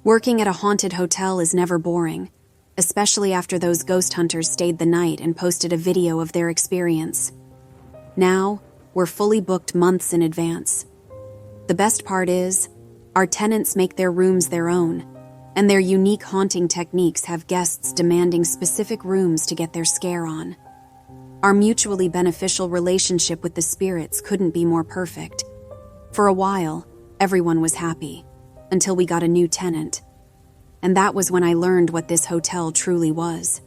Working at a haunted hotel is never boring, especially after those ghost hunters stayed the night and posted a video of their experience. Now, we're fully booked months in advance. The best part is, our tenants make their rooms their own, and their unique haunting techniques have guests demanding specific rooms to get their scare on. Our mutually beneficial relationship with the spirits couldn't be more perfect. For a while, everyone was happy, until we got a new tenant. And that was when I learned what this hotel truly was.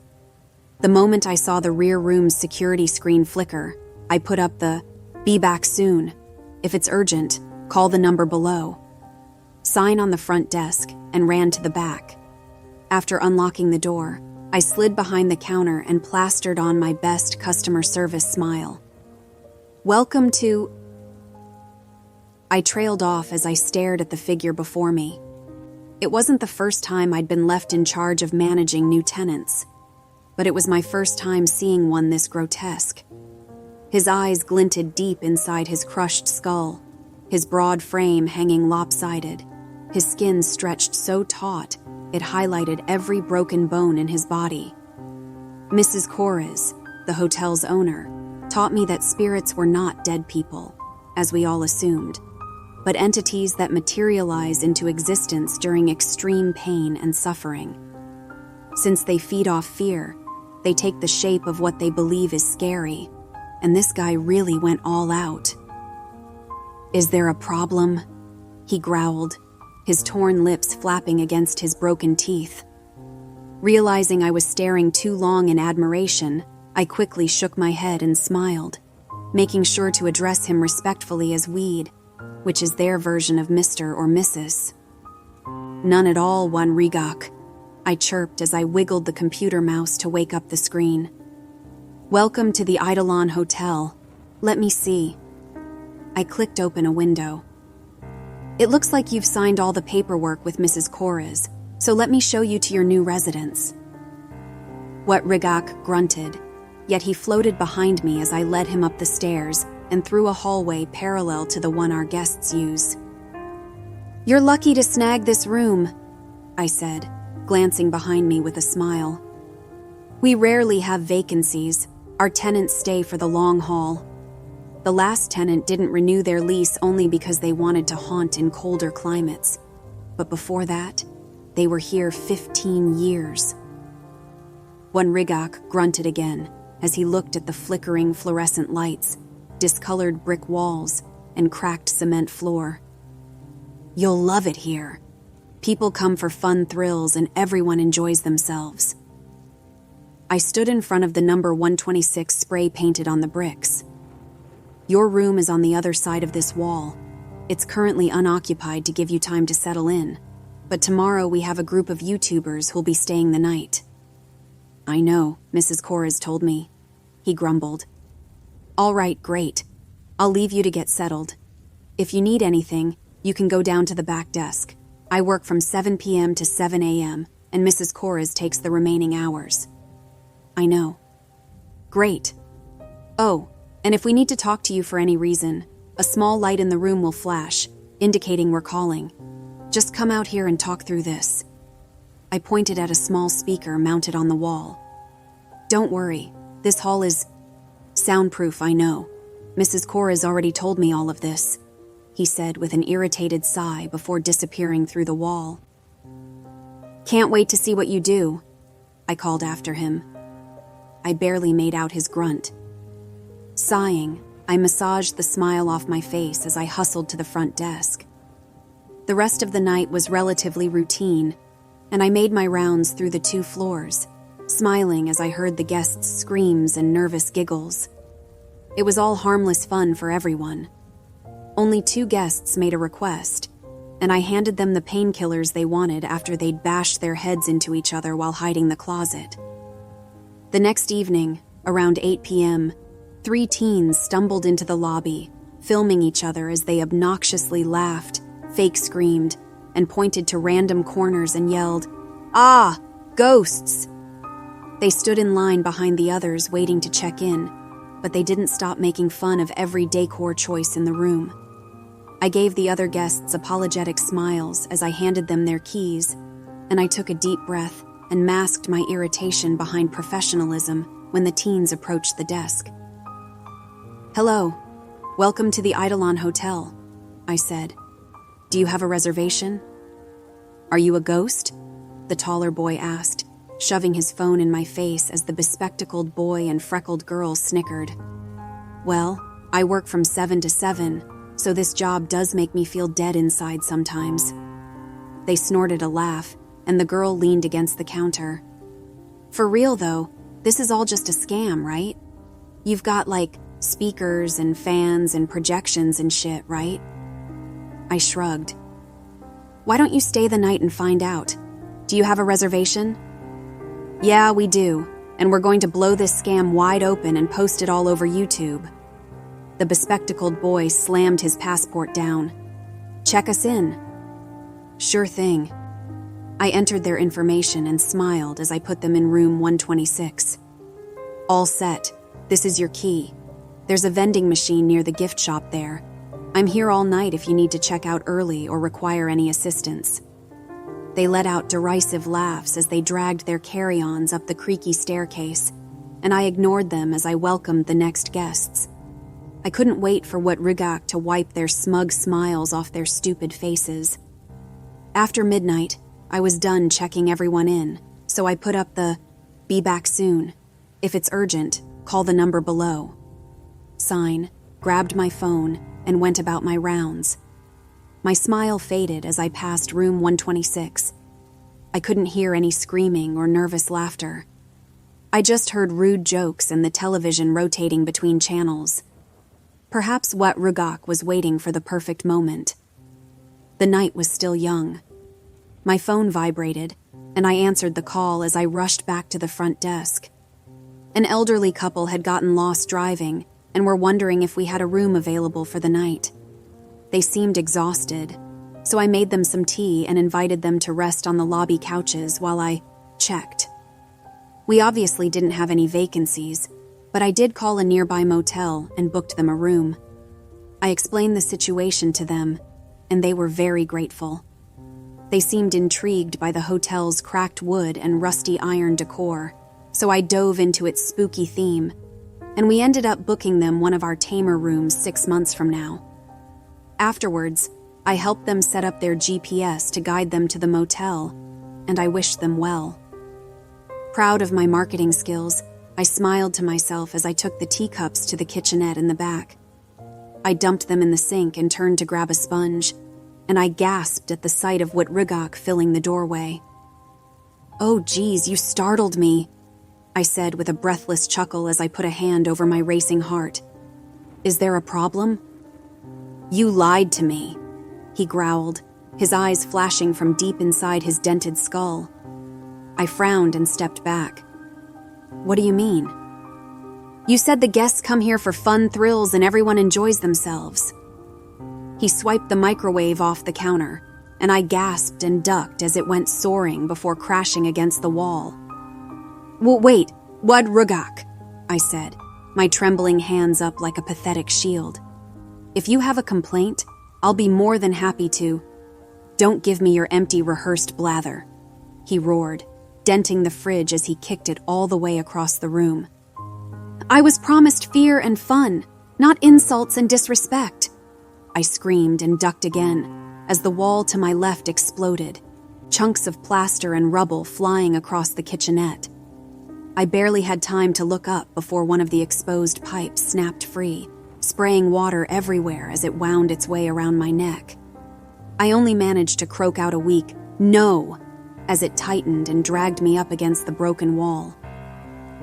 The moment I saw the rear room's security screen flicker, I put up the, "Be back soon. If it's urgent, call the number below" sign on the front desk and ran to the back. After unlocking the door, I slid behind the counter and plastered on my best customer service smile. "Welcome to..." I trailed off as I stared at the figure before me. It wasn't the first time I'd been left in charge of managing new tenants, but it was my first time seeing one this grotesque. His eyes glinted deep inside his crushed skull, his broad frame hanging lopsided, his skin stretched so taut it highlighted every broken bone in his body. Mrs. Corres, the hotel's owner, taught me that spirits were not dead people, as we all assumed, but entities that materialize into existence during extreme pain and suffering. Since they feed off fear, they take the shape of what they believe is scary, and this guy really went all out. "Is there a problem?" he growled, his torn lips flapping against his broken teeth. Realizing I was staring too long in admiration, I quickly shook my head and smiled, making sure to address him respectfully as Weed, which is their version of Mr. or Mrs. "None at all, one Rigak," I chirped as I wiggled the computer mouse to wake up the screen. "Welcome to the Eidolon Hotel. Let me see." I clicked open a window. "It looks like you've signed all the paperwork with Mrs. Corres, so let me show you to your new residence." What Rigak grunted, yet he floated behind me as I led him up the stairs and through a hallway parallel to the one our guests use. "You're lucky to snag this room," I said, glancing behind me with a smile. "We rarely have vacancies. Our tenants stay for the long haul. The last tenant didn't renew their lease only because they wanted to haunt in colder climates. But before that, they were here 15 years. One Rigak grunted again as he looked at the flickering fluorescent lights, discolored brick walls, and cracked cement floor. "You'll love it here. People come for fun thrills and everyone enjoys themselves." I stood in front of the number 126 spray painted on the bricks. "Your room is on the other side of this wall. It's currently unoccupied to give you time to settle in, but tomorrow we have a group of YouTubers who'll be staying the night." "I know," Mrs. Corres told me. He grumbled. "All right, great. I'll leave you to get settled. If you need anything, you can go down to the back desk. I work from 7 p.m. to 7 a.m., and Mrs. Corres takes the remaining hours." "I know." "Great. Oh, and if we need to talk to you for any reason, a small light in the room will flash, indicating we're calling. Just come out here and talk through this." I pointed at a small speaker mounted on the wall. "Don't worry, this hall is soundproof, I know. Mrs. Corres already told me all of this," he said with an irritated sigh before disappearing through the wall. "Can't wait to see what you do," I called after him. I barely made out his grunt. Sighing, I massaged the smile off my face as I hustled to the front desk. The rest of the night was relatively routine, and I made my rounds through the 2 floors, smiling as I heard the guests' screams and nervous giggles. It was all harmless fun for everyone. Only 2 guests made a request, and I handed them the painkillers they wanted after they'd bashed their heads into each other while hiding the closet. The next evening, around 8 p.m., 3 teens stumbled into the lobby, filming each other as they obnoxiously laughed, fake screamed, and pointed to random corners and yelled, "Ah, ghosts!" They stood in line behind the others waiting to check in, but they didn't stop making fun of every decor choice in the room. I gave the other guests apologetic smiles as I handed them their keys, and I took a deep breath and masked my irritation behind professionalism when the teens approached the desk. "Hello, welcome to the Eidolon Hotel," I said. "Do you have a reservation?" "Are you a ghost?" the taller boy asked, shoving his phone in my face as the bespectacled boy and freckled girl snickered. "Well, I work from 7 to 7, so this job does make me feel dead inside sometimes." They snorted a laugh, and the girl leaned against the counter. "For real, though, this is all just a scam, right? You've got, speakers and fans and projections and shit, right?" I shrugged. "Why don't you stay the night and find out? Do you have a reservation?" "Yeah, we do, and we're going to blow this scam wide open and post it all over YouTube." The bespectacled boy slammed his passport down. "Check us in." "Sure thing." I entered their information and smiled as I put them in room 126. "All set. This is your key. There's a vending machine near the gift shop there. I'm here all night if you need to check out early or require any assistance." They let out derisive laughs as they dragged their carry-ons up the creaky staircase, and I ignored them as I welcomed the next guests. I couldn't wait for what Rigak to wipe their smug smiles off their stupid faces. After midnight, I was done checking everyone in, so I put up the "Be back soon. If it's urgent, call the number below" sign, grabbed my phone, and went about my rounds. My smile faded as I passed room 126. I couldn't hear any screaming or nervous laughter. I just heard rude jokes and the television rotating between channels. Perhaps Wat Rugak was waiting for the perfect moment. The night was still young. My phone vibrated, and I answered the call as I rushed back to the front desk. An elderly couple had gotten lost driving and were wondering if we had a room available for the night. They seemed exhausted, so I made them some tea and invited them to rest on the lobby couches while I checked. We obviously didn't have any vacancies, but I did call a nearby motel and booked them a room. I explained the situation to them, and they were very grateful. They seemed intrigued by the hotel's cracked wood and rusty iron decor, so I dove into its spooky theme, and we ended up booking them one of our tamer rooms 6 months from now. Afterwards, I helped them set up their GPS to guide them to the motel, and I wished them well. Proud of my marketing skills, I smiled to myself as I took the teacups to the kitchenette in the back. I dumped them in the sink and turned to grab a sponge, and I gasped at the sight of Wat Rugak filling the doorway. "Oh, geez, you startled me," I said with a breathless chuckle as I put a hand over my racing heart. "Is there a problem?" "You lied to me," he growled, his eyes flashing from deep inside his dented skull. I frowned and stepped back. "What do you mean?" "You said the guests come here for fun thrills and everyone enjoys themselves." He swiped the microwave off the counter, and I gasped and ducked as it went soaring before crashing against the wall. "Well, wait, Wat Rugak," I said, my trembling hands up like a pathetic shield. "If you have a complaint, I'll be more than happy to—" "Don't give me your empty, rehearsed blather," he roared, denting the fridge as he kicked it all the way across the room. "I was promised fear and fun, not insults and disrespect," I screamed and ducked again as the wall to my left exploded, chunks of plaster and rubble flying across the kitchenette. I barely had time to look up before one of the exposed pipes snapped free, spraying water everywhere as it wound its way around my neck. I only managed to croak out a weak "No" as it tightened and dragged me up against the broken wall.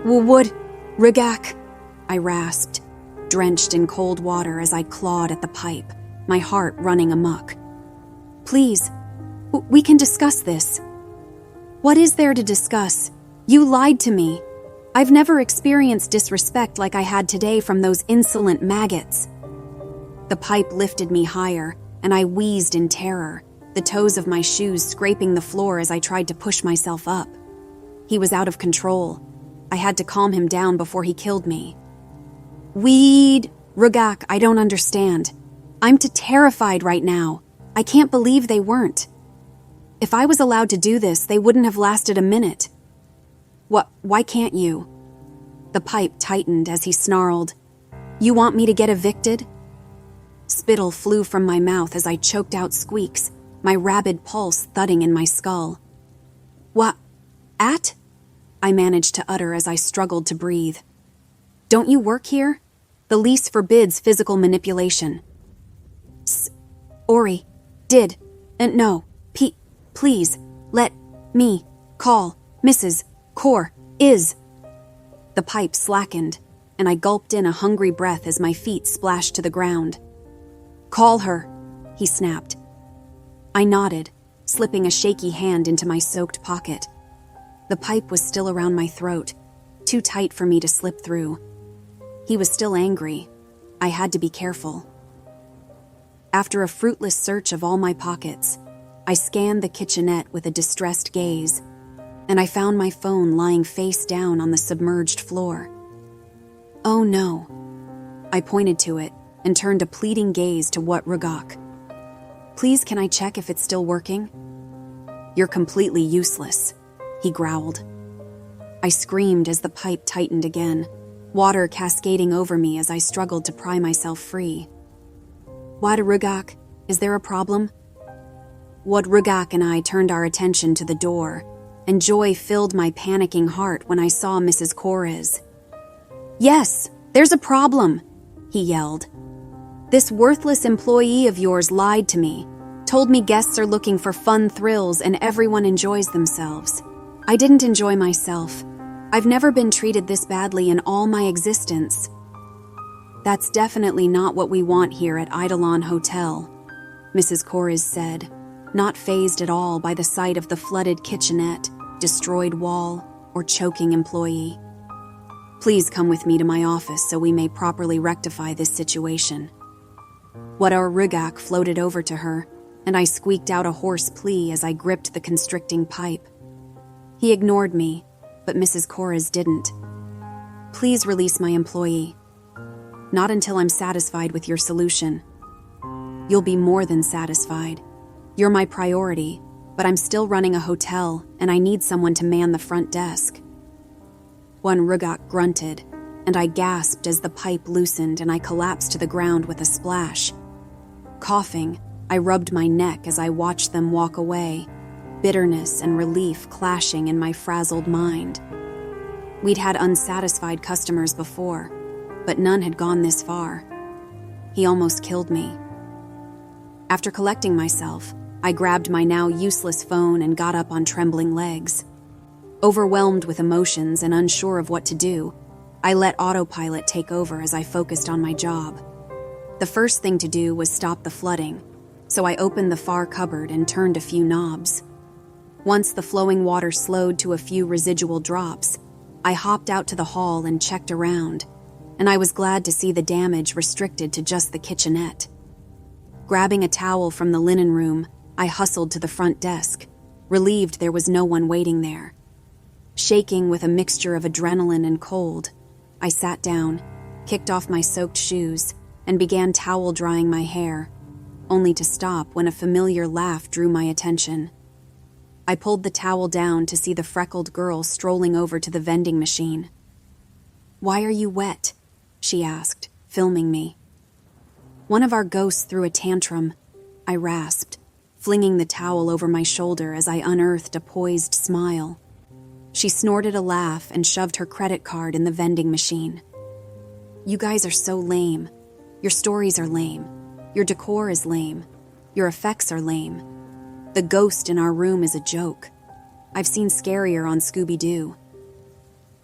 "Wood, Rugak," I rasped, drenched in cold water as I clawed at the pipe, my heart running amok. "Please, we can discuss this." "What is there to discuss? You lied to me. I've never experienced disrespect like I had today from those insolent maggots." The pipe lifted me higher, and I wheezed in terror, the toes of my shoes scraping the floor as I tried to push myself up. He was out of control. I had to calm him down before he killed me. "Weed, Rugak, I don't understand." I'm terrified right now. I can't believe they weren't. If I was allowed to do this, they wouldn't have lasted a minute. Why can't you? The pipe tightened as he snarled. You want me to get evicted? Spittle flew from my mouth as I choked out squeaks, my rabid pulse thudding in my skull. What? At? I managed to utter as I struggled to breathe. Don't you work here? The lease forbids physical manipulation. Ori, did, and no, please, let me call Mrs. Core is. The pipe slackened, and I gulped in a hungry breath as my feet splashed to the ground. Call her, he snapped. I nodded, slipping a shaky hand into my soaked pocket. The pipe was still around my throat, too tight for me to slip through. He was still angry. I had to be careful. After a fruitless search of all my pockets, I scanned the kitchenette with a distressed gaze, and I found my phone lying face down on the submerged floor. Oh no. I pointed to it and turned a pleading gaze to What Rugok. Please, can I check if it's still working? You're completely useless, he growled. I screamed as the pipe tightened again, water cascading over me as I struggled to pry myself free. What Rugok? Is there a problem? What Rugok and I turned our attention to the door, and joy filled my panicking heart when I saw Mrs. Corres. Yes, there's a problem, he yelled. This worthless employee of yours lied to me, told me guests are looking for fun thrills and everyone enjoys themselves. I didn't enjoy myself. I've never been treated this badly in all my existence. That's definitely not what we want here at Eidolon Hotel, Mrs. Corres said, not fazed at all by the sight of the flooded kitchenette, destroyed wall, or choking employee. Please come with me to my office so we may properly rectify this situation. What our Rugok floated over to her, and I squeaked out a hoarse plea as I gripped the constricting pipe. He ignored me, but Mrs. Corres didn't. Please release my employee. Not until I'm satisfied with your solution. You'll be more than satisfied. You're my priority, but I'm still running a hotel, and I need someone to man the front desk. One Rugok grunted, and I gasped as the pipe loosened and I collapsed to the ground with a splash. Coughing, I rubbed my neck as I watched them walk away, bitterness and relief clashing in my frazzled mind. We'd had unsatisfied customers before, but none had gone this far. He almost killed me. After collecting myself, I grabbed my now useless phone and got up on trembling legs. Overwhelmed with emotions and unsure of what to do, I let autopilot take over as I focused on my job. The first thing to do was stop the flooding, so I opened the far cupboard and turned a few knobs. Once the flowing water slowed to a few residual drops, I hopped out to the hall and checked around, and I was glad to see the damage restricted to just the kitchenette. Grabbing a towel from the linen room, I hustled to the front desk, relieved there was no one waiting there. Shaking with a mixture of adrenaline and cold, I sat down, kicked off my soaked shoes, and began towel drying my hair, only to stop when a familiar laugh drew my attention. I pulled the towel down to see the freckled girl strolling over to the vending machine. "Why are you wet?" she asked, filming me. "One of our ghosts threw a tantrum," I rasped, flinging the towel over my shoulder as I unearthed a poised smile. She snorted a laugh and shoved her credit card in the vending machine. "You guys are so lame. Your stories are lame. Your decor is lame. Your effects are lame. The ghost in our room is a joke. I've seen scarier on Scooby-Doo.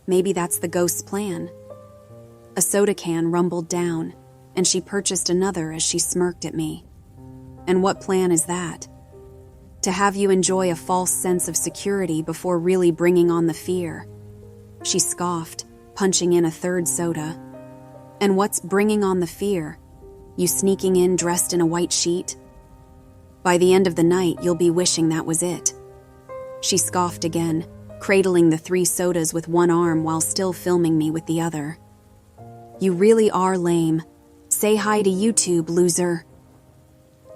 Maybe that's the ghost's plan." A soda can rumbled down, and she purchased another as she smirked at me. "And what plan is that? To have you enjoy a false sense of security before really bringing on the fear." She scoffed, punching in a third soda. "And what's bringing on the fear? You sneaking in dressed in a white sheet? By the end of the night, you'll be wishing that was it." She scoffed again, cradling the 3 sodas with one arm while still filming me with the other. "You really are lame. Say hi to YouTube, loser."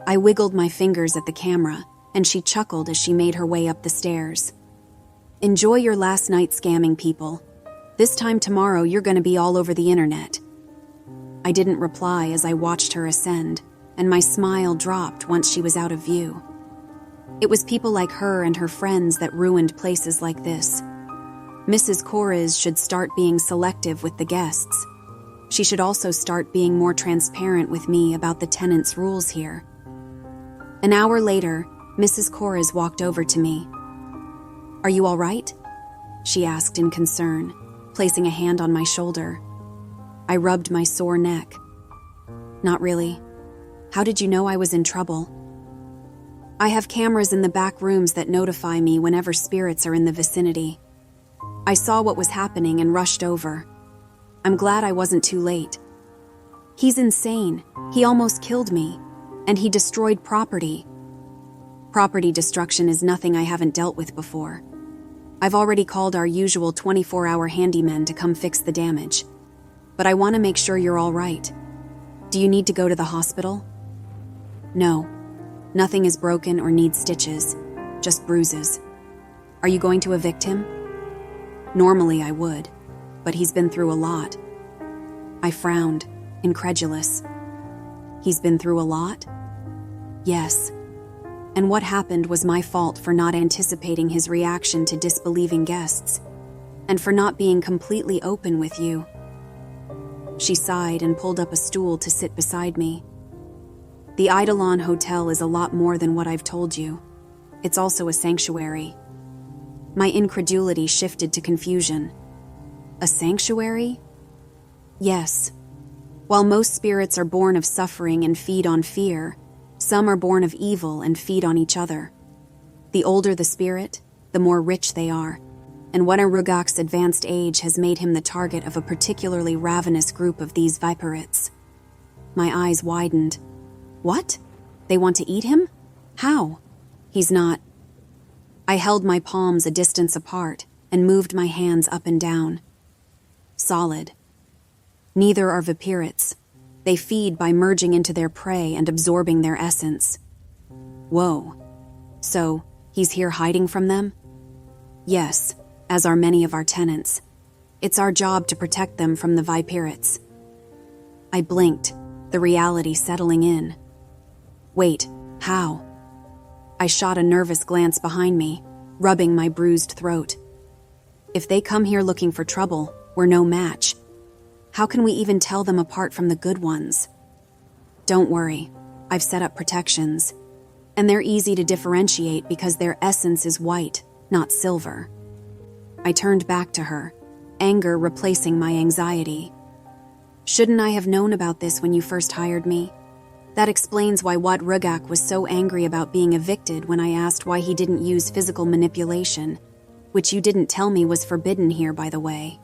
I wiggled my fingers at the camera, and she chuckled as she made her way up the stairs. Enjoy your last night scamming people. This time tomorrow you're going to be all over the internet. I didn't reply as I watched her ascend, and my smile dropped once she was out of view. It was people like her and her friends that ruined places like this. Mrs. Corres should start being selective with the guests. She should also start being more transparent with me about the tenants' rules here. An hour later, Mrs. Corres walked over to me. "Are you all right?" she asked in concern, placing a hand on my shoulder. I rubbed my sore neck. "Not really. How did you know I was in trouble?" "I have cameras in the back rooms that notify me whenever spirits are in the vicinity. I saw what was happening and rushed over. I'm glad I wasn't too late. He's insane. He almost killed me. And he destroyed property. Property destruction is nothing I haven't dealt with before. I've already called our usual 24-hour handymen to come fix the damage. But I want to make sure you're all right. Do you need to go to the hospital?" "No. Nothing is broken or needs stitches. Just bruises. Are you going to evict him?" "Normally I would, but he's been through a lot." I frowned, incredulous. "He's been through a lot?" "Yes. And what happened was my fault for not anticipating his reaction to disbelieving guests, and for not being completely open with you." She sighed and pulled up a stool to sit beside me. "The Eidolon Hotel is a lot more than what I've told you. It's also a sanctuary." My incredulity shifted to confusion. "A sanctuary?" "Yes. While most spirits are born of suffering and feed on fear, some are born of evil and feed on each other. The older the spirit, the more rich they are, and Rugak's advanced age has made him the target of a particularly ravenous group of these viperates." My eyes widened. "What? They want to eat him? How? He's not..." I held my palms a distance apart and moved my hands up and down. "Solid. Neither are viperates. They feed by merging into their prey and absorbing their essence." "Whoa. So, he's here hiding from them?" "Yes, as are many of our tenants. It's our job to protect them from the viperates." I blinked, the reality settling in. "Wait, how?" I shot a nervous glance behind me, rubbing my bruised throat. "If they come here looking for trouble, we're no match. How can we even tell them apart from the good ones?" "Don't worry, I've set up protections. And they're easy to differentiate because their essence is white, not silver." I turned back to her, anger replacing my anxiety. "Shouldn't I have known about this when you first hired me? That explains why Rugak was so angry about being evicted when I asked why he didn't use physical manipulation, which you didn't tell me was forbidden here, by the way.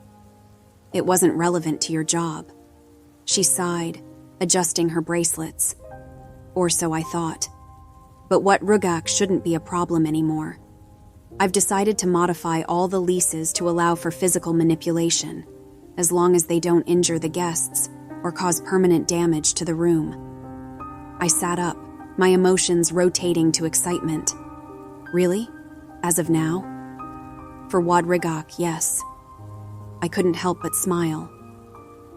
It wasn't relevant to your job." She sighed, adjusting her bracelets. "Or so I thought. But Rugak shouldn't be a problem anymore. I've decided to modify all the leases to allow for physical manipulation, as long as they don't injure the guests or cause permanent damage to the room." I sat up, my emotions rotating to excitement. "Really? As of now?" "For Rugak, yes." I couldn't help but smile.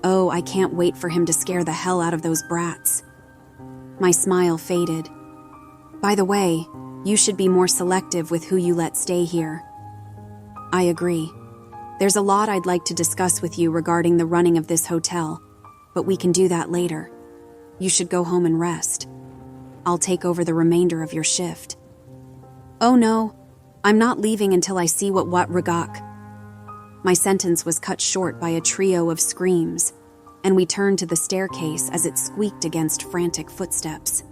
"Oh, I can't wait for him to scare the hell out of those brats." My smile faded. "By the way, you should be more selective with who you let stay here." "I agree. There's a lot I'd like to discuss with you regarding the running of this hotel, but we can do that later. You should go home and rest. I'll take over the remainder of your shift." "Oh no, I'm not leaving until I see what Rugak..." My sentence was cut short by a trio of screams, and we turned to the staircase as it squeaked against frantic footsteps.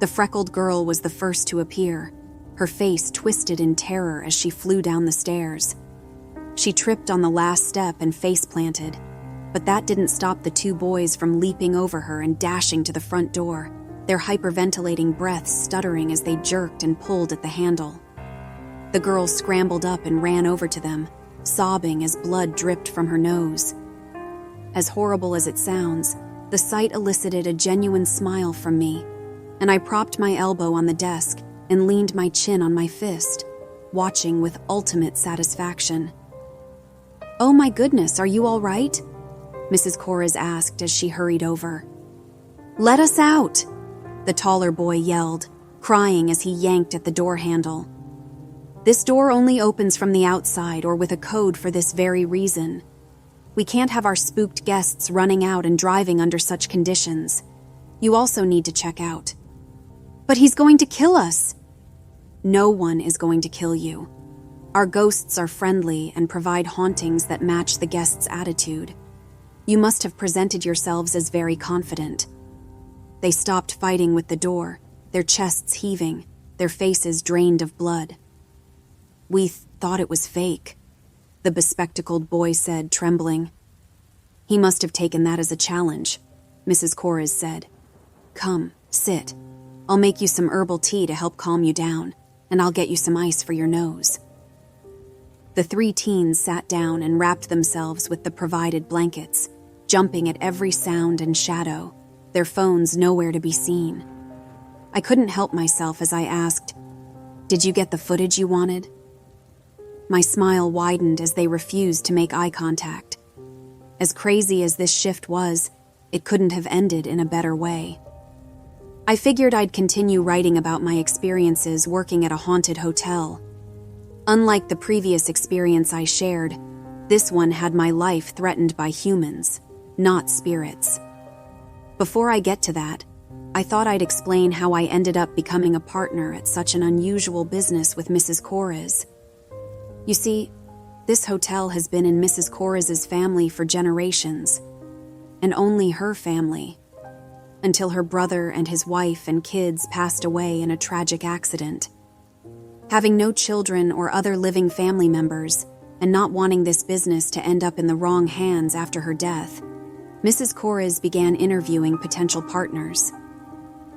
The freckled girl was the first to appear, her face twisted in terror as she flew down the stairs. She tripped on the last step and face-planted, but that didn't stop the two boys from leaping over her and dashing to the front door, their hyperventilating breaths stuttering as they jerked and pulled at the handle. The girl scrambled up and ran over to them, sobbing as blood dripped from her nose. As horrible as it sounds, the sight elicited a genuine smile from me. and I propped my elbow on the desk and leaned my chin on my fist, watching with ultimate satisfaction. "Oh my goodness, are you all right?" Mrs. Corres asked as she hurried over. "Let us out!" the taller boy yelled, crying as he yanked at the door handle. "This door only opens from the outside or with a code for this very reason. We can't have our spooked guests running out and driving under such conditions. You also need to check out." "But he's going to kill us!" "No one is going to kill you. Our ghosts are friendly and provide hauntings that match the guest's attitude. You must have presented yourselves as very confident." They stopped fighting with the door, their chests heaving, their faces drained of blood. "We thought it was fake," the bespectacled boy said, trembling. "He must have taken that as a challenge," Mrs. Corres said. "Come, sit. I'll make you some herbal tea to help calm you down, and I'll get you some ice for your nose." The 3 teens sat down and wrapped themselves with the provided blankets, jumping at every sound and shadow, their phones nowhere to be seen. I couldn't help myself as I asked, "Did you get the footage you wanted?" My smile widened as they refused to make eye contact. As crazy as this shift was, it couldn't have ended in a better way. I figured I'd continue writing about my experiences working at a haunted hotel. Unlike the previous experience I shared, this one had my life threatened by humans, not spirits. Before I get to that, I thought I'd explain how I ended up becoming a partner at such an unusual business with Mrs. Corres. You see, this hotel has been in Mrs. Corres's family for generations, and only her family, until her brother and his wife and kids passed away in a tragic accident. Having no children or other living family members, and not wanting this business to end up in the wrong hands after her death, Mrs. Corres began interviewing potential partners.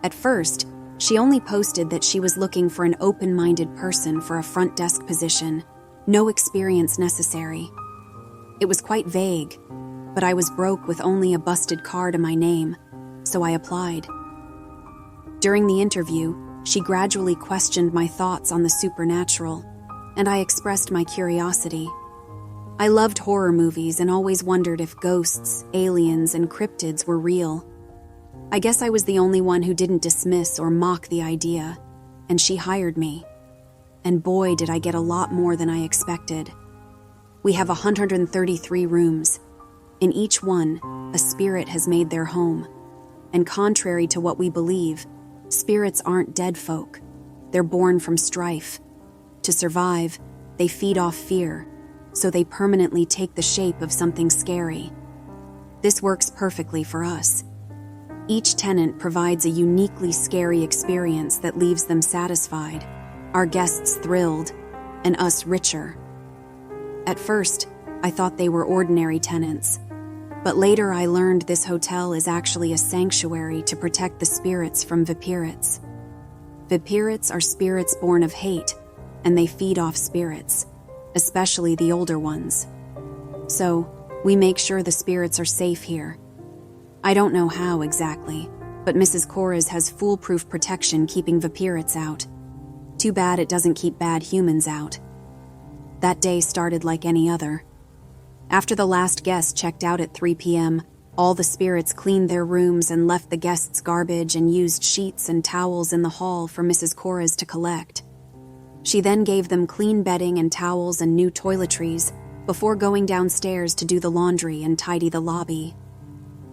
At first, she only posted that she was looking for an open-minded person for a front desk position, no experience necessary. It was quite vague, but I was broke with only a busted car to my name, so I applied. During the interview, she gradually questioned my thoughts on the supernatural, and I expressed my curiosity. I loved horror movies and always wondered if ghosts, aliens, and cryptids were real. I guess I was the only one who didn't dismiss or mock the idea, and she hired me. And boy, did I get a lot more than I expected. We have 133 rooms. In each one, a spirit has made their home. And contrary to what we believe, spirits aren't dead folk. They're born from strife. To survive, they feed off fear, so they permanently take the shape of something scary. This works perfectly for us. Each tenant provides a uniquely scary experience that leaves them satisfied, our guests thrilled, and us richer. At first, I thought they were ordinary tenants, but later I learned this hotel is actually a sanctuary to protect the spirits from vipirites. Vipirites are spirits born of hate, and they feed off spirits, especially the older ones. So, we make sure the spirits are safe here. I don't know how exactly, but Mrs. Corres has foolproof protection keeping vipirites out. Too bad it doesn't keep bad humans out. That day started like any other. After the last guest checked out at 3 p.m., all the spirits cleaned their rooms and left the guests' garbage and used sheets and towels in the hall for Mrs. Corres to collect. She then gave them clean bedding and towels and new toiletries before going downstairs to do the laundry and tidy the lobby.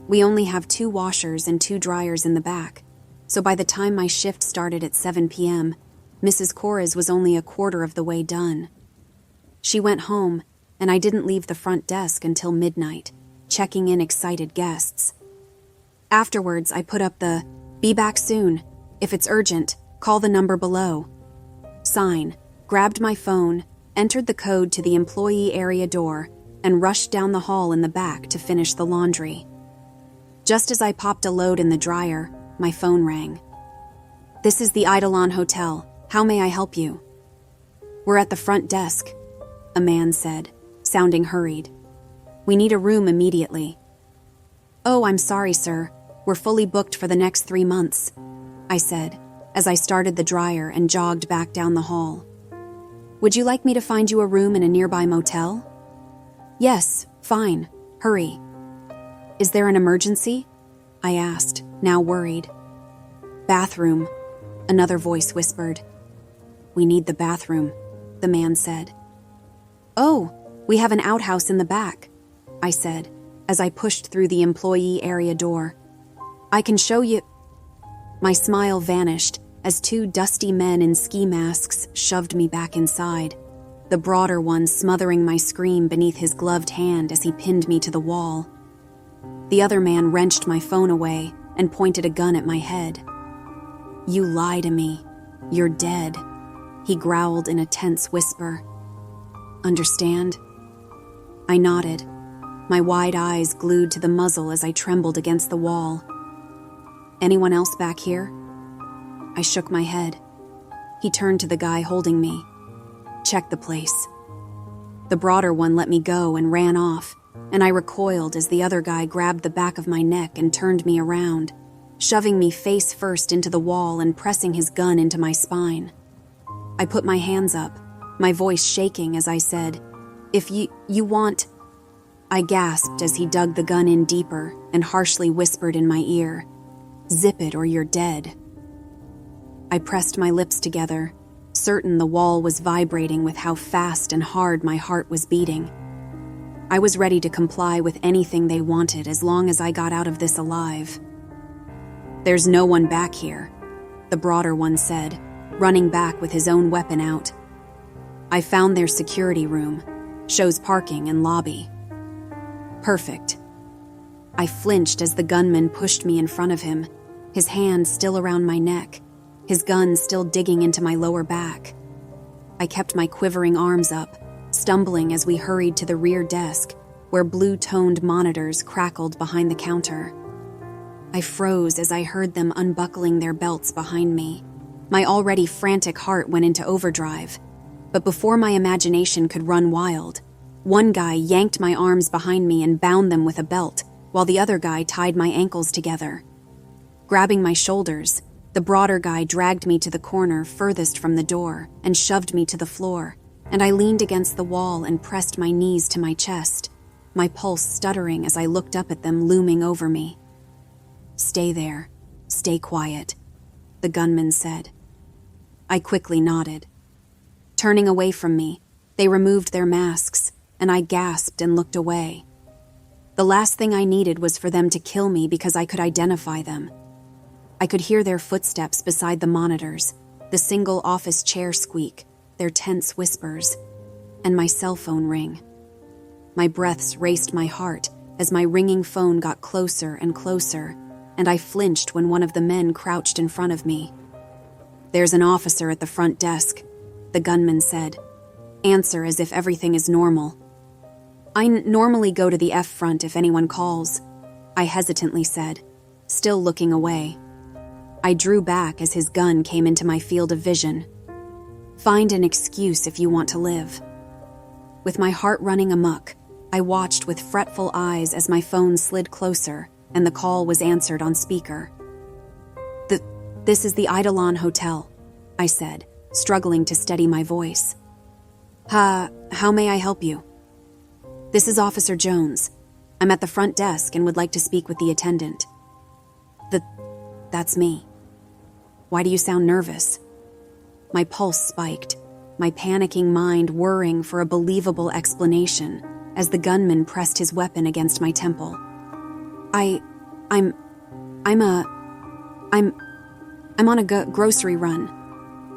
We only have 2 washers and 2 dryers in the back, so by the time my shift started at 7 p.m., Mrs. Corres was only a quarter of the way done. She went home, and I didn't leave the front desk until midnight, checking in excited guests. Afterwards, I put up the "Be back soon. If it's urgent, call the number below" sign, grabbed my phone, entered the code to the employee area door, and rushed down the hall in the back to finish the laundry. Just as I popped a load in the dryer, my phone rang. "This is the Eidolon Hotel. How may I help you?" "We're at the front desk," a man said, sounding hurried. "We need a room immediately." "Oh, I'm sorry, sir. We're fully booked for the next 3 months." I said, as I started the dryer and jogged back down the hall. Would you like me to find you a room in a nearby motel? Yes, fine. Hurry. Is there an emergency? I asked, now worried. Bathroom, another voice whispered. We need the bathroom, the man said. Oh, we have an outhouse in the back, I said, as I pushed through the employee area door. I can show you. My smile vanished as two dusty men in ski masks shoved me back inside, the broader one smothering my scream beneath his gloved hand as he pinned me to the wall. The other man wrenched my phone away and pointed a gun at my head. You lie to me. You're dead, he growled in a tense whisper. Understand? I nodded, my wide eyes glued to the muzzle as I trembled against the wall. Anyone else back here? I shook my head. He turned to the guy holding me. Check the place. The broader one let me go and ran off, and I recoiled as the other guy grabbed the back of my neck and turned me around, shoving me face first into the wall and pressing his gun into my spine. I put my hands up, my voice shaking as I said, If you want... I gasped as he dug the gun in deeper and harshly whispered in my ear, Zip it or you're dead. I pressed my lips together, certain the wall was vibrating with how fast and hard my heart was beating. I was ready to comply with anything they wanted as long as I got out of this alive. There's no one back here, the broader one said, running back with his own weapon out. I found their security room, shows parking and lobby. Perfect. I flinched as the gunman pushed me in front of him, his hand still around my neck, his gun still digging into my lower back. I kept my quivering arms up, stumbling as we hurried to the rear desk, where blue-toned monitors crackled behind the counter. I froze as I heard them unbuckling their belts behind me. My already frantic heart went into overdrive, but before my imagination could run wild, one guy yanked my arms behind me and bound them with a belt, while the other guy tied my ankles together. Grabbing my shoulders, the broader guy dragged me to the corner furthest from the door and shoved me to the floor, and I leaned against the wall and pressed my knees to my chest, my pulse stuttering as I looked up at them looming over me. Stay there. Stay quiet, the gunman said. I quickly nodded. Turning away from me, they removed their masks, and I gasped and looked away. The last thing I needed was for them to kill me because I could identify them. I could hear their footsteps beside the monitors, the single office chair squeak, their tense whispers, and my cell phone ring. My breaths raced my heart as my ringing phone got closer and closer, and I flinched when one of the men crouched in front of me. There's an officer at the front desk, the gunman said. Answer as if everything is normal. I normally go to the F front if anyone calls, I hesitantly said, still looking away. I drew back as his gun came into my field of vision. Find an excuse if you want to live. With my heart running amok, I watched with fretful eyes as my phone slid closer and the call was answered on speaker. This is the Eidolon Hotel, I said, struggling to steady my voice. How may I help you? This is Officer Jones. I'm at the front desk and would like to speak with the attendant. That's me. Why do you sound nervous? My pulse spiked, my panicking mind whirring for a believable explanation as the gunman pressed his weapon against my temple. I'm on a grocery run.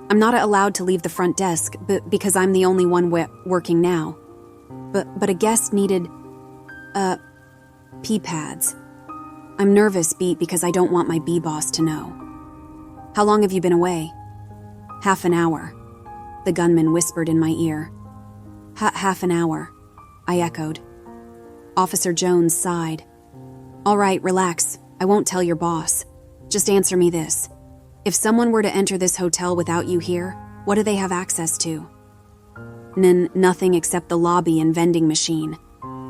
I'm not allowed to leave the front desk because I'm the only one working now. But a guest needed, pee pads. I'm nervous, Beat, because I don't want my B-boss to know. How long have you been away? Half an hour, the gunman whispered in my ear. Half an hour, I echoed. Officer Jones sighed. All right, relax. I won't tell your boss. Just answer me this. If someone were to enter this hotel without you here, what do they have access to? Nothing except the lobby and vending machine.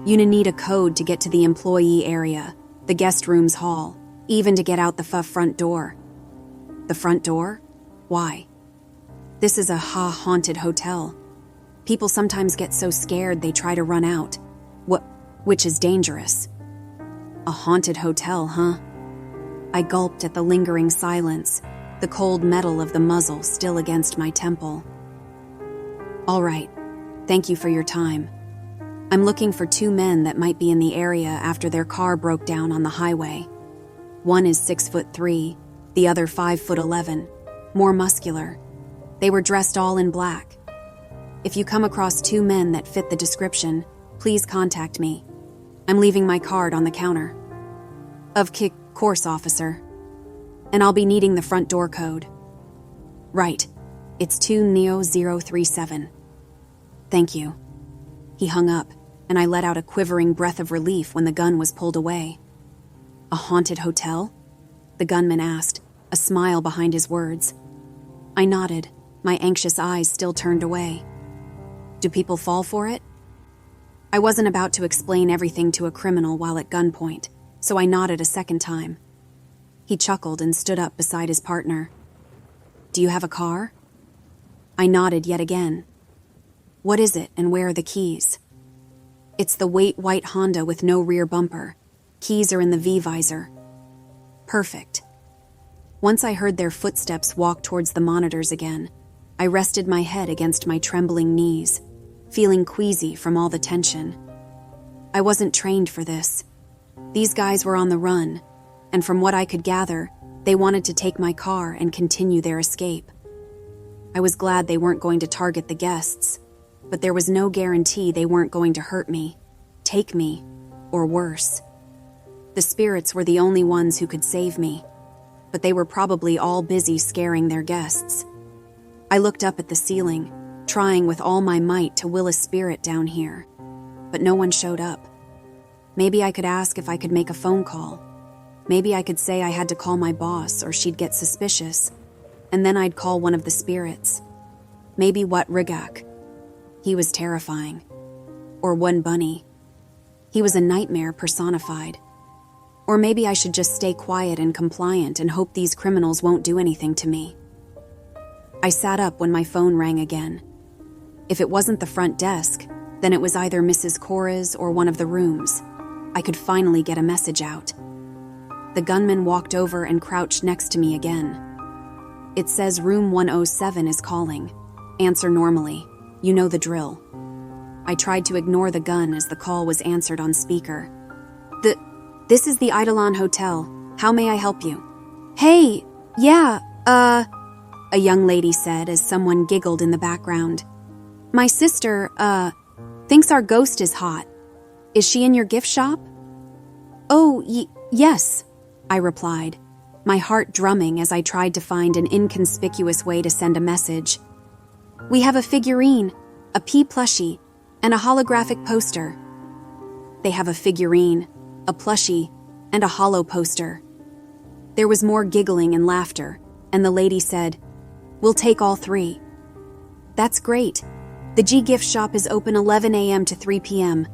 You need a code to get to the employee area, the guest room's hall, even to get out the front door. The front door? Why? This is a haunted hotel. People sometimes get so scared they try to run out, which is dangerous. A haunted hotel, huh? I gulped at the lingering silence, the cold metal of the muzzle still against my temple. All right, thank you for your time. I'm looking for 2 men that might be in the area after their car broke down on the highway. One is 6'3", the other 5'11", more muscular. They were dressed all in black. If you come across 2 men that fit the description, please contact me. I'm leaving my card on the counter. Of course, officer. And I'll be needing the front door code. Right. It's 2NEO037. Thank you. He hung up, and I let out a quivering breath of relief when the gun was pulled away. A haunted hotel? The gunman asked, a smile behind his words. I nodded, my anxious eyes still turned away. Do people fall for it? I wasn't about to explain everything to a criminal while at gunpoint, so I nodded a second time. He chuckled and stood up beside his partner. Do you have a car? I nodded yet again. What is it and where are the keys? It's the white Honda with no rear bumper. Keys are in the V-visor. Perfect. Once I heard their footsteps walk towards the monitors again, I rested my head against my trembling knees, feeling queasy from all the tension. I wasn't trained for this. These guys were on the run, and from what I could gather, they wanted to take my car and continue their escape. I was glad they weren't going to target the guests, but there was no guarantee they weren't going to hurt me, take me, or worse. The spirits were the only ones who could save me, but they were probably all busy scaring their guests. I looked up at the ceiling, trying with all my might to will a spirit down here, but no one showed up. Maybe I could ask if I could make a phone call. Maybe I could say I had to call my boss or she'd get suspicious, and then I'd call one of the spirits. Maybe Wat Rigak. He was terrifying. Or one bunny. He was a nightmare personified. Or maybe I should just stay quiet and compliant and hope these criminals won't do anything to me. I sat up when my phone rang again. If it wasn't the front desk, then it was either Mrs. Cora's or one of the rooms. I could finally get a message out. The gunman walked over and crouched next to me again. It says room 107 is calling. Answer normally. You know the drill. I tried to ignore the gun as the call was answered on speaker. This is the Eidolon Hotel. How may I help you? Hey, yeah, a young lady said as someone giggled in the background. My sister, thinks our ghost is hot. Is she in your gift shop? Oh, yes, I replied, my heart drumming as I tried to find an inconspicuous way to send a message. We have a figurine, a pea plushie, and a holographic poster. They have a figurine, a plushie, and a hollow poster. There was more giggling and laughter, and the lady said, We'll take all 3. That's great. The G gift shop is open 11 a.m. to 3 p.m.,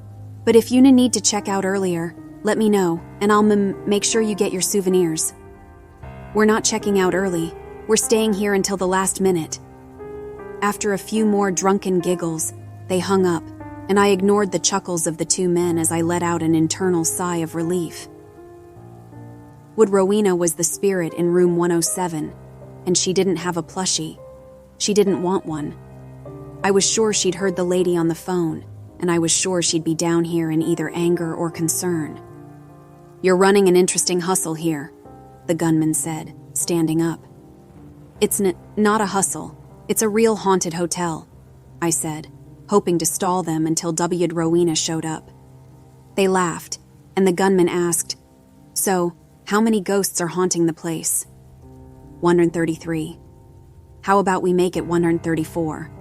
but if you need to check out earlier, let me know, and I'll make sure you get your souvenirs. We're not checking out early. We're staying here until the last minute. After a few more drunken giggles, they hung up, and I ignored the chuckles of the 2 men as I let out an internal sigh of relief. Wood Rowena was the spirit in room 107, and she didn't have a plushie. She didn't want one. I was sure she'd heard the lady on the phone, and I was sure she'd be down here in either anger or concern. You're running an interesting hustle here, the gunman said, standing up. It's not a hustle. It's a real haunted hotel, I said, hoping to stall them until W. Rowena showed up. They laughed, and the gunman asked, So, how many ghosts are haunting the place? 133. How about we make it 134?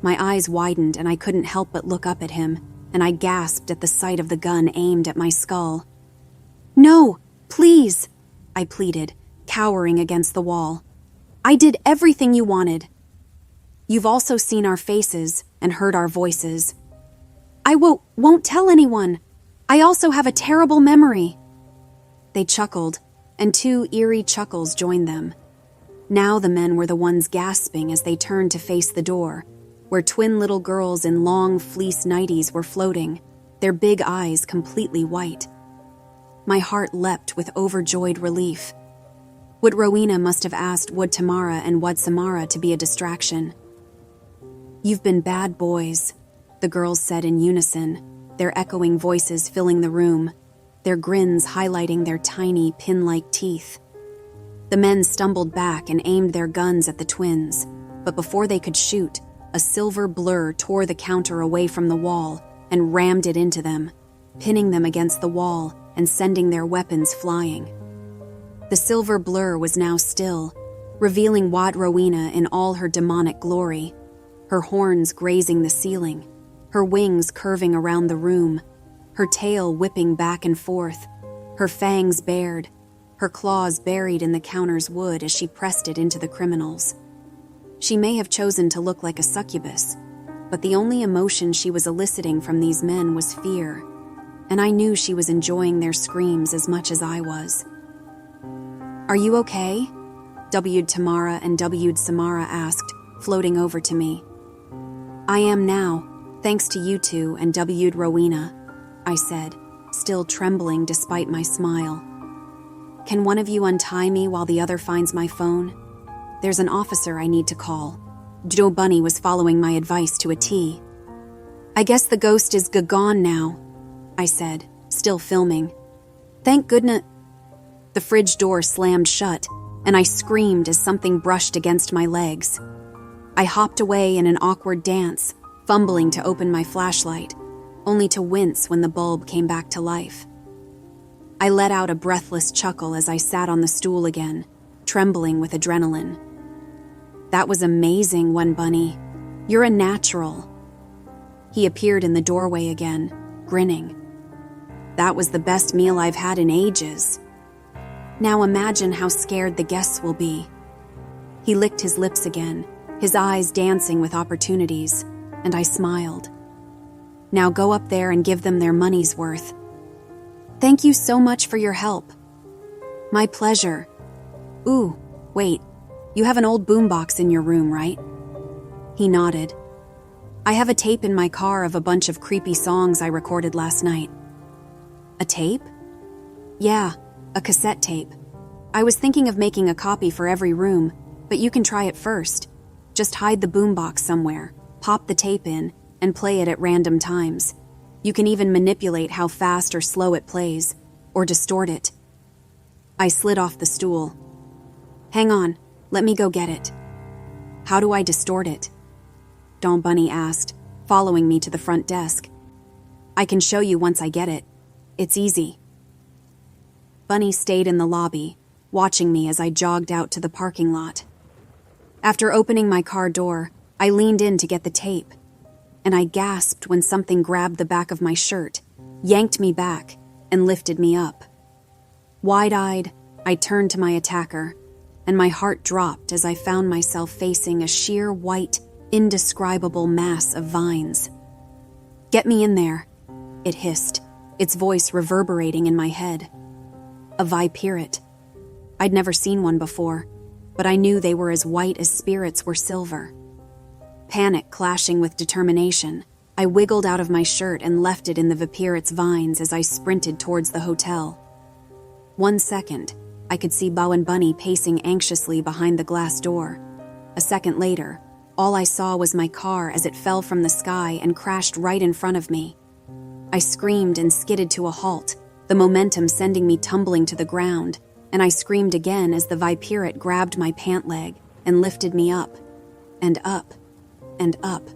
My eyes widened and I couldn't help but look up at him, and I gasped at the sight of the gun aimed at my skull. No, please, I pleaded, cowering against the wall. I did everything you wanted. You've also seen our faces and heard our voices. I won't tell anyone. I also have a terrible memory. They chuckled, and 2 eerie chuckles joined them. Now the men were the ones gasping as they turned to face the door, where twin little girls in long fleece nighties were floating, their big eyes completely white. My heart leapt with overjoyed relief. What Rowena must have asked Wood Tamara and Wad Samara to be a distraction. "You've been bad boys," the girls said in unison, their echoing voices filling the room, their grins highlighting their tiny, pin-like teeth. The men stumbled back and aimed their guns at the twins, but before they could shoot, a silver blur tore the counter away from the wall and rammed it into them, pinning them against the wall and sending their weapons flying. The silver blur was now still, revealing Wad Rowena in all her demonic glory, her horns grazing the ceiling, her wings curving around the room, her tail whipping back and forth, her fangs bared, her claws buried in the counter's wood as she pressed it into the criminals. She may have chosen to look like a succubus, but the only emotion she was eliciting from these men was fear, and I knew she was enjoying their screams as much as I was. "Are you okay?" W'd Tamara and W'd Samara asked, floating over to me. "I am now, thanks to you two and W'd Rowena," I said, still trembling despite my smile. "Can one of you untie me while the other finds my phone? There's an officer I need to call." Joe Bunny was following my advice to a T. "I guess the ghost is gone now," I said, still filming. "Thank goodness." The fridge door slammed shut, and I screamed as something brushed against my legs. I hopped away in an awkward dance, fumbling to open my flashlight, only to wince when the bulb came back to life. I let out a breathless chuckle as I sat on the stool again, trembling with adrenaline. "That was amazing, One Bunny. You're a natural." He appeared in the doorway again, grinning. "That was the best meal I've had in ages. Now imagine how scared the guests will be." He licked his lips again, his eyes dancing with opportunities, and I smiled. "Now go up there and give them their money's worth." "Thank you so much for your help." "My pleasure. Ooh, wait, you have an old boombox in your room, right?" He nodded. "I have a tape in my car of a bunch of creepy songs I recorded last night." "A tape?" "Yeah, a cassette tape. I was thinking of making a copy for every room, but you can try it first. Just hide the boombox somewhere, pop the tape in, and play it at random times. You can even manipulate how fast or slow it plays, or distort it." I slid off the stool. "Hang on, let me go get it." "How do I distort it?" Don Bunny asked, following me to the front desk. "I can show you once I get it. It's easy." Bunny stayed in the lobby, watching me as I jogged out to the parking lot. After opening my car door, I leaned in to get the tape, and I gasped when something grabbed the back of my shirt, yanked me back, and lifted me up. Wide-eyed, I turned to my attacker, and my heart dropped as I found myself facing a sheer white, indescribable mass of vines. "Get me in there," it hissed, its voice reverberating in my head. A viperate. I'd never seen one before, but I knew they were as white as spirits were silver. Panic clashing with determination, I wiggled out of my shirt and left it in the vipirate's vines as I sprinted towards the hotel. 1 second, I could see Bow and Bunny pacing anxiously behind the glass door. A second later, all I saw was my car as it fell from the sky and crashed right in front of me. I screamed and skidded to a halt, the momentum sending me tumbling to the ground, and I screamed again as the vipirate grabbed my pant leg and lifted me up, and up, and up.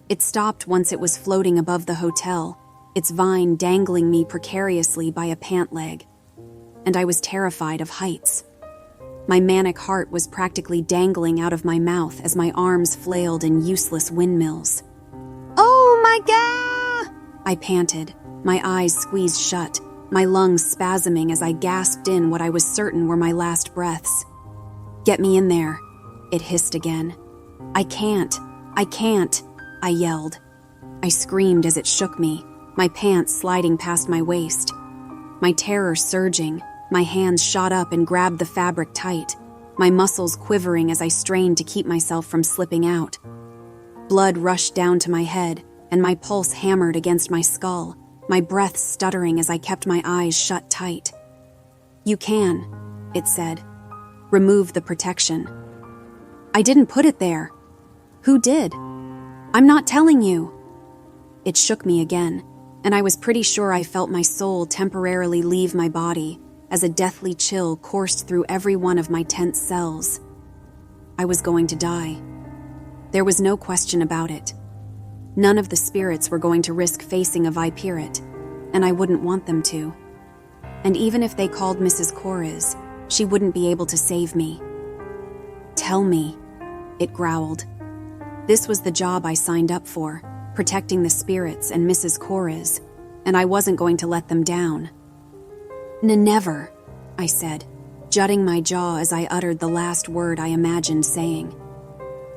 It stopped once it was floating above the hotel, its vine dangling me precariously by a pant leg, and I was terrified of heights. My manic heart was practically dangling out of my mouth as my arms flailed in useless windmills. "Oh my God!" I panted, my eyes squeezed shut, my lungs spasming as I gasped in what I was certain were my last breaths. "Get me in there," it hissed again. I can't, I yelled. I screamed as it shook me, my pants sliding past my waist. My terror surging, my hands shot up and grabbed the fabric tight, my muscles quivering as I strained to keep myself from slipping out. Blood rushed down to my head, and my pulse hammered against my skull, my breath stuttering as I kept my eyes shut tight. "You can," it said. "Remove the protection." "I didn't put it there." "Who did?" "I'm not telling you." It shook me again, and I was pretty sure I felt my soul temporarily leave my body as a deathly chill coursed through every one of my tense cells. I was going to die. There was no question about it. None of the spirits were going to risk facing a Viperate, and I wouldn't want them to. And even if they called Mrs. Corres, she wouldn't be able to save me. "Tell me," it growled. This was the job I signed up for, protecting the spirits and Mrs. Corres, and I wasn't going to let them down. "Never," I said, jutting my jaw as I uttered the last word I imagined saying.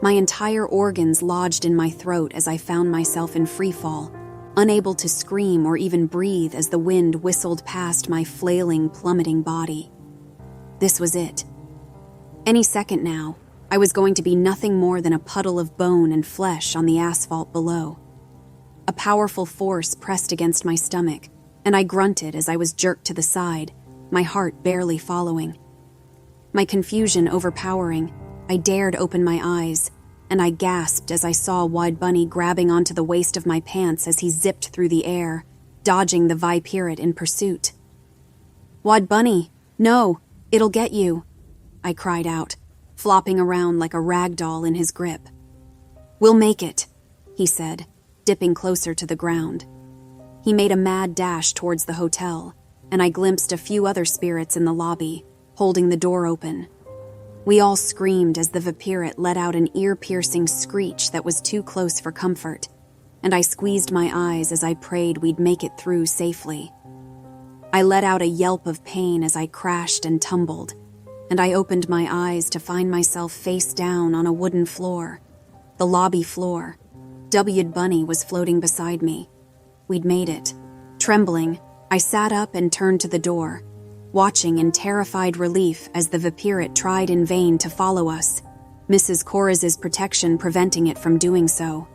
My entire organs lodged in my throat as I found myself in freefall, unable to scream or even breathe as the wind whistled past my flailing, plummeting body. This was it. Any second now, I was going to be nothing more than a puddle of bone and flesh on the asphalt below. A powerful force pressed against my stomach, and I grunted as I was jerked to the side, my heart barely following. My confusion overpowering, I dared open my eyes, and I gasped as I saw Wad Bunny grabbing onto the waist of my pants as he zipped through the air, dodging the Viperate in pursuit. "Wad Bunny, no, it'll get you," I cried out, flopping around like a rag doll in his grip. "We'll make it," he said, dipping closer to the ground. He made a mad dash towards the hotel, and I glimpsed a few other spirits in the lobby, holding the door open. We all screamed as the Viperate let out an ear-piercing screech that was too close for comfort, and I squeezed my eyes as I prayed we'd make it through safely. I let out a yelp of pain as I crashed and tumbled, and I opened my eyes to find myself face down on a wooden floor, the lobby floor. W'd Bunny was floating beside me. We'd made it. Trembling, I sat up and turned to the door, watching in terrified relief as the Viperate tried in vain to follow us, Mrs. Corres's protection preventing it from doing so.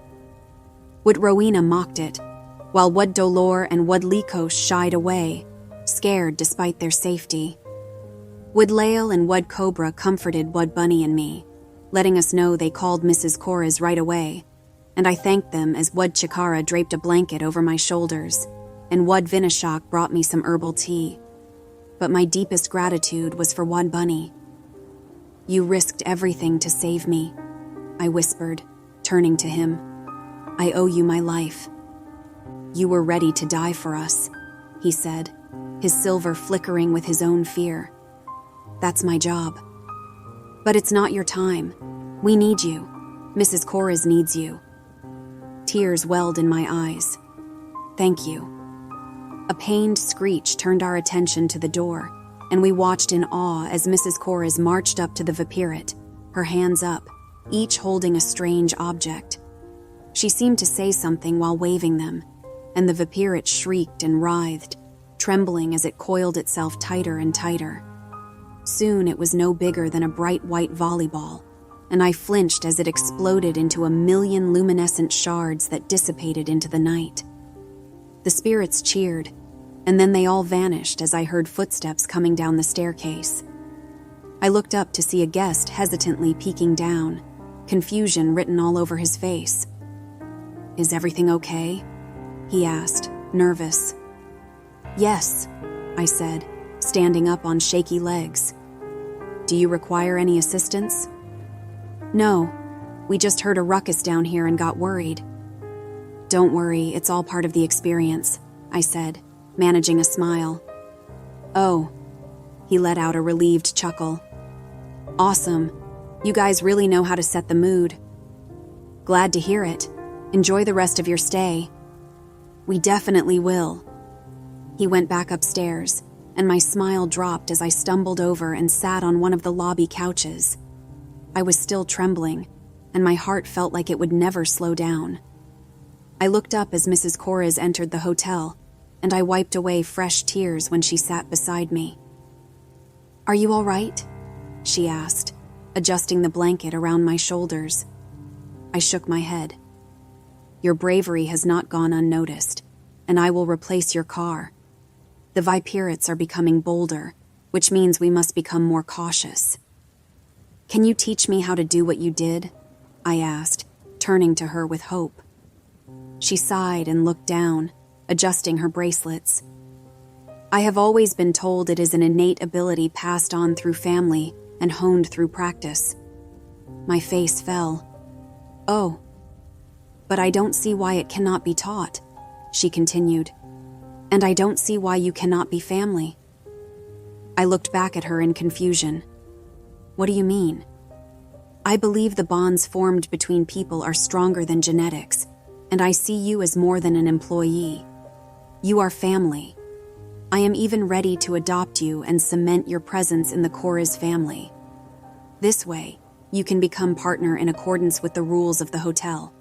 Wad Rowena mocked it, while Wad Dolor and Wad Likos shied away, scared despite their safety. Wad Lael and Wad Cobra comforted Wad Bunny and me, letting us know they called Mrs. Corres right away, and I thanked them as Wad Chikara draped a blanket over my shoulders, and Wad Vinashak brought me some herbal tea. But my deepest gratitude was for Wad Bunny. "You risked everything to save me," I whispered, turning to him. "I owe you my life." "You were ready to die for us," he said, his silver flickering with his own fear. "That's my job." "But it's not your time. We need you. Mrs. Corres needs you." Tears welled in my eyes. "Thank you." A pained screech turned our attention to the door, and we watched in awe as Mrs. Corres marched up to the Viperate, her hands up, each holding a strange object. She seemed to say something while waving them, and the Viperate shrieked and writhed, trembling as it coiled itself tighter and tighter. Soon it was no bigger than a bright white volleyball, and I flinched as it exploded into a million luminescent shards that dissipated into the night. The spirits cheered, and then they all vanished as I heard footsteps coming down the staircase. I looked up to see a guest hesitantly peeking down, confusion written all over his face. "Is everything okay?" he asked, nervous. "Yes," I said, standing up on shaky legs. "Do you require any assistance?" "No, we just heard a ruckus down here and got worried." "Don't worry, it's all part of the experience," I said, managing a smile. "Oh," he let out a relieved chuckle. "Awesome. You guys really know how to set the mood." "Glad to hear it. Enjoy the rest of your stay." "We definitely will." He went back upstairs, and my smile dropped as I stumbled over and sat on one of the lobby couches. I was still trembling, and my heart felt like it would never slow down. I looked up as Mrs. Corres entered the hotel, and I wiped away fresh tears when she sat beside me. "Are you all right?" she asked, adjusting the blanket around my shoulders. I shook my head. Your bravery has not gone unnoticed, and I will replace your car. The Vipirates are becoming bolder, which means we must become more cautious. Can you teach me how to do what you did? I asked, turning to her with hope. She sighed and looked down, adjusting her bracelets. I have always been told it is an innate ability passed on through family and honed through practice. My face fell. Oh, but I don't see why it cannot be taught, she continued. And I don't see why you cannot be family. I looked back at her in confusion. What do you mean? I believe the bonds formed between people are stronger than genetics, and I see you as more than an employee. You are family. I am even ready to adopt you and cement your presence in the Cora's family. This way, you can become partner in accordance with the rules of the hotel.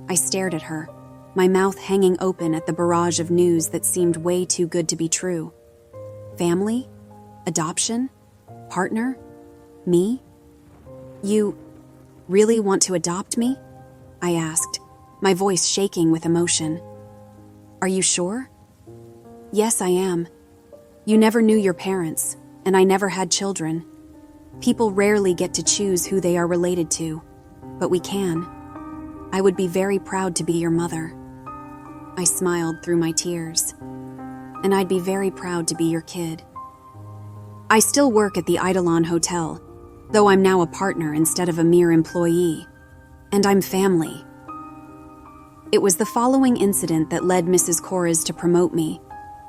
I stared at her, my mouth hanging open at the barrage of news that seemed way too good to be true. Family? Adoption? Partner? Me? You really want to adopt me? I asked, my voice shaking with emotion. Are you sure? Yes, I am. You never knew your parents, and I never had children. People rarely get to choose who they are related to, but we can. I would be very proud to be your mother. I smiled through my tears. And I'd be very proud to be your kid. I still work at the Eidolon Hotel, though I'm now a partner instead of a mere employee. And I'm family. It was the following incident that led Mrs. Coras to promote me,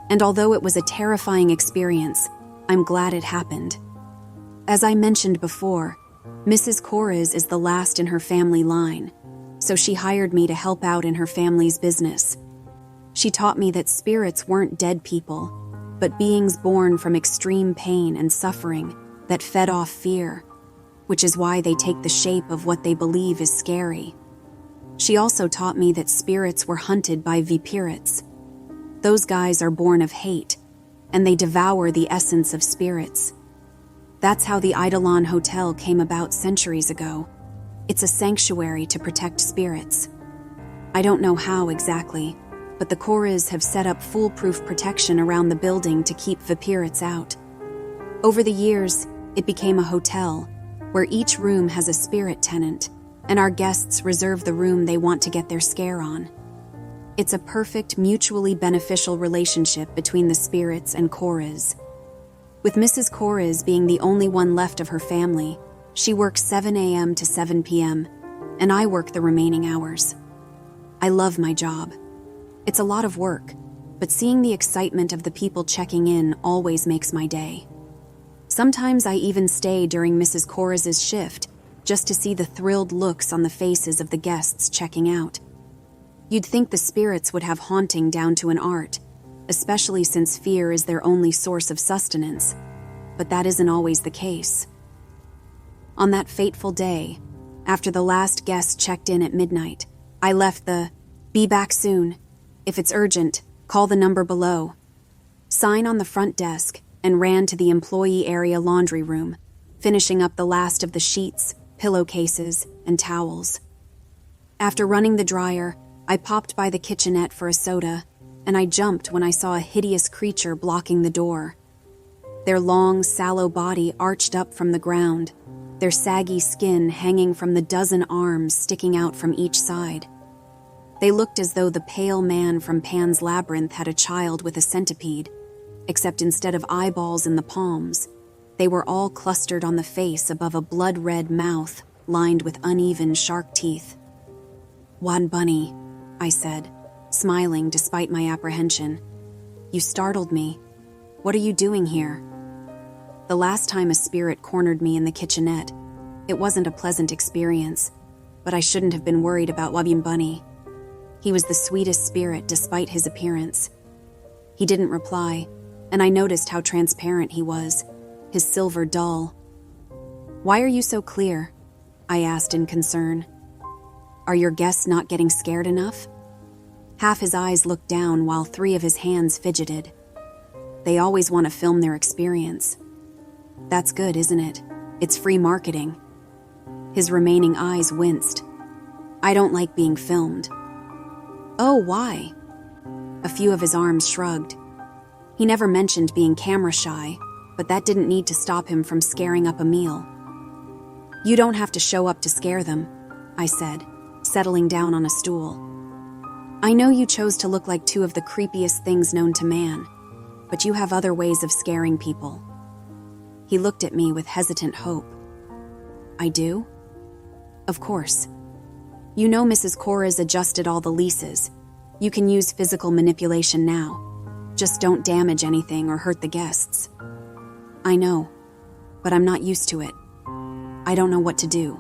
and although it was a terrifying experience, I'm glad it happened. As I mentioned before, Mrs. Coras is the last in her family line, so she hired me to help out in her family's business. She taught me that spirits weren't dead people, but beings born from extreme pain and suffering that fed off fear, which is why they take the shape of what they believe is scary. She also taught me that spirits were hunted by Vipirates. Those guys are born of hate, and they devour the essence of spirits. That's how the Eidolon Hotel came about centuries ago. It's a sanctuary to protect spirits. I don't know how exactly, but the Coras have set up foolproof protection around the building to keep Vipirates out. Over the years, it became a hotel, where each room has a spirit tenant, and our guests reserve the room they want to get their scare on. It's a perfect, mutually beneficial relationship between the spirits and Coras. With Mrs. Coras being the only one left of her family, she works 7 a.m. to 7 p.m., and I work the remaining hours. I love my job. It's a lot of work, but seeing the excitement of the people checking in always makes my day. Sometimes I even stay during Mrs. Coras's shift just to see the thrilled looks on the faces of the guests checking out. You'd think the spirits would have haunting down to an art, especially since fear is their only source of sustenance, but that isn't always the case. On that fateful day, after the last guest checked in at midnight, I left the "Be back soon. If it's urgent, call the number below" sign on the front desk and ran to the employee area laundry room, finishing up the last of the sheets, pillowcases, and towels. After running the dryer, I popped by the kitchenette for a soda, and I jumped when I saw a hideous creature blocking the door. Their long, sallow body arched up from the ground, their saggy skin hanging from the dozen arms sticking out from each side. They looked as though the pale man from Pan's Labyrinth had a child with a centipede, except instead of eyeballs in the palms, they were all clustered on the face above a blood-red mouth lined with uneven shark teeth. "Wan Bunny," I said, smiling despite my apprehension. "You startled me. What are you doing here?" The last time a spirit cornered me in the kitchenette, it wasn't a pleasant experience, but I shouldn't have been worried about Wan Bunny. He was the sweetest spirit despite his appearance. He didn't reply, and I noticed how transparent he was, his silver dull. "Why are you so clear?" I asked in concern. "Are your guests not getting scared enough?" Half his eyes looked down while 3 of his hands fidgeted. "They always want to film their experience." "That's good, isn't it? It's free marketing. His remaining eyes winced. I don't like being filmed. Oh, why? A few of his arms shrugged. He never mentioned being camera shy, but that didn't need to stop him from scaring up a meal. You don't have to show up to scare them, I said, settling down on a stool. I know you chose to look like two of the creepiest things known to man, but you have other ways of scaring people. He looked at me with hesitant hope. I do? Of course. You know Mrs. Cora's adjusted all the leases. You can use physical manipulation now. Just don't damage anything or hurt the guests. I know, but I'm not used to it. I don't know what to do.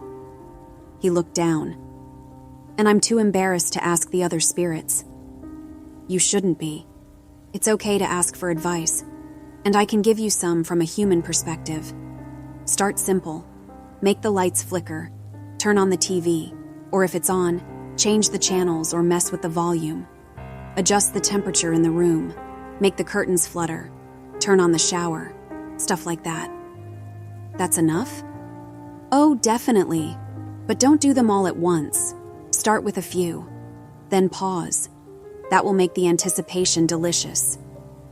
He looked down. And I'm too embarrassed to ask the other spirits. You shouldn't be. It's okay to ask for advice, and I can give you some from a human perspective. Start simple. Make the lights flicker. Turn on the TV, or if it's on, change the channels or mess with the volume. Adjust the temperature in the room. Make the curtains flutter. Turn on the shower. Stuff like that. That's enough? Oh, definitely. But don't do them all at once. Start with a few. Then pause. That will make the anticipation delicious.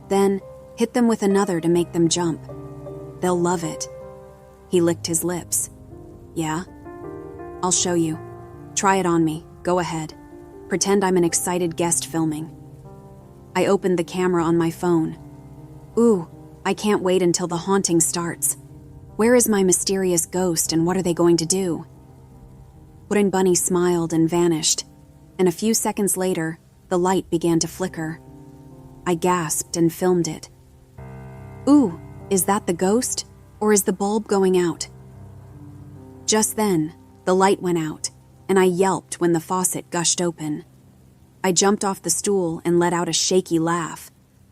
Then hit them with another to make them jump. They'll love it. He licked his lips. Yeah? I'll show you. Try it on me. Go ahead. Pretend I'm an excited guest filming. I opened the camera on my phone. Ooh, I can't wait until the haunting starts. Where is my mysterious ghost and what are they going to do? Wooden Bunny smiled and vanished, and a few seconds later, the light began to flicker. I gasped and filmed it. Ooh, is that the ghost, or is the bulb going out? Just then, the light went out, and I yelped when the faucet gushed open. I jumped off the stool and let out a shaky laugh,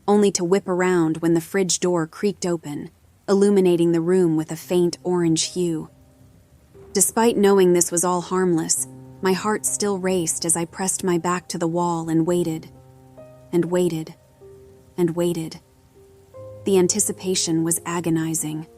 only to whip around when the fridge door creaked open, illuminating the room with a faint orange hue. Despite knowing this was all harmless, my heart still raced as I pressed my back to the wall and waited, and waited, and waited. The anticipation was agonizing.